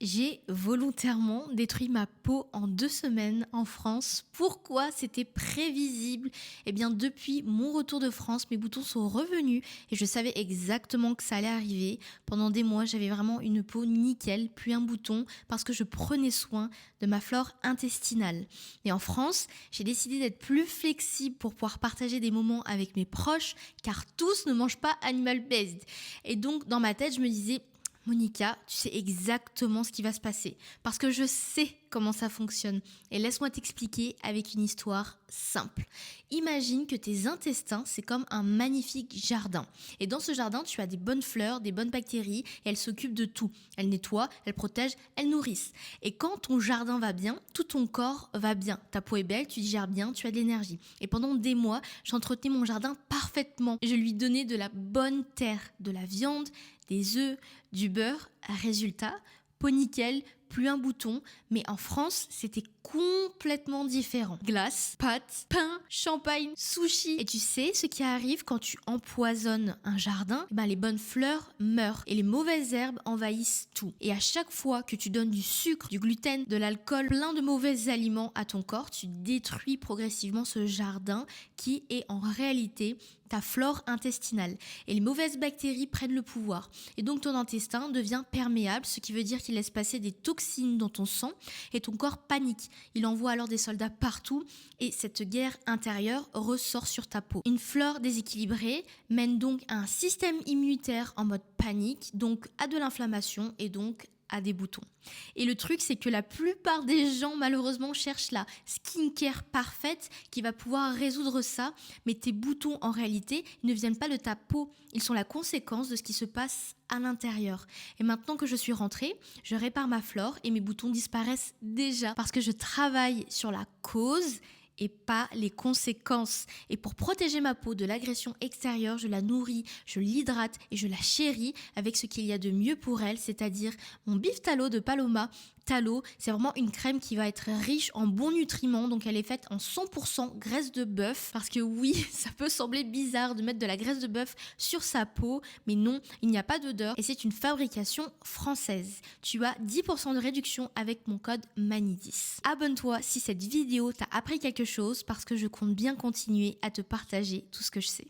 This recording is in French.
J'ai volontairement détruit ma peau en 2 semaines en France. Pourquoi? C'était prévisible. Eh bien, depuis mon retour de France, mes boutons sont revenus et je savais exactement que ça allait arriver. Pendant des mois, j'avais vraiment une peau nickel, plus un bouton, parce que je prenais soin de ma flore intestinale. Et en France, j'ai décidé d'être plus flexible pour pouvoir partager des moments avec mes proches, car tous ne mangent pas animal-based. Et donc, dans ma tête, je me disais: Monica, tu sais exactement ce qui va se passer, parce que je sais comment ça fonctionne. Et laisse-moi t'expliquer avec une histoire simple. Imagine que tes intestins, c'est comme un magnifique jardin. Et dans ce jardin, tu as des bonnes fleurs, des bonnes bactéries, et elles s'occupent de tout. Elles nettoient, elles protègent, elles nourrissent. Et quand ton jardin va bien, tout ton corps va bien. Ta peau est belle, tu digères bien, tu as de l'énergie. Et pendant des mois, j'entretenais mon jardin parfaitement. Je lui donnais de la bonne terre, de la viande, des œufs, du beurre. Résultat, peau nickel, plus un bouton, mais en France, c'était complètement différent. Glace, pâtes, pain, champagne, sushi. Et tu sais ce qui arrive quand tu empoisonnes un jardin? Les bonnes fleurs meurent et les mauvaises herbes envahissent tout. Et à chaque fois que tu donnes du sucre, du gluten, de l'alcool, plein de mauvais aliments à ton corps, tu détruis progressivement ce jardin qui est en réalité ta flore intestinale. Et les mauvaises bactéries prennent le pouvoir. Et donc ton intestin devient perméable, ce qui veut dire qu'il laisse passer des toxines dans ton sang et ton corps panique. Il envoie alors des soldats partout et cette guerre intérieure ressort sur ta peau. Une flore déséquilibrée mène donc à un système immunitaire en mode panique, donc à de l'inflammation et donc à des boutons. Et le truc, c'est que la plupart des gens, malheureusement, cherchent la skincare parfaite qui va pouvoir résoudre ça. Mais tes boutons, en réalité, ils ne viennent pas de ta peau. Ils sont la conséquence de ce qui se passe à l'intérieur. Et maintenant que je suis rentrée, je répare ma flore et mes boutons disparaissent déjà parce que je travaille sur la cause et pas les conséquences. Et pour protéger ma peau de l'agression extérieure, je la nourris, je l'hydrate et je la chéris avec ce qu'il y a de mieux pour elle, c'est-à-dire mon Beef Tallow de Paloma. Tallow, c'est vraiment une crème qui va être riche en bons nutriments, donc elle est faite en 100% graisse de bœuf, parce que oui, ça peut sembler bizarre de mettre de la graisse de bœuf sur sa peau, mais non, il n'y a pas d'odeur et c'est une fabrication française. Tu as 10% de réduction avec mon code MANI10. Abonne-toi si cette vidéo t'a appris quelque chose, parce que je compte bien continuer à te partager tout ce que je sais.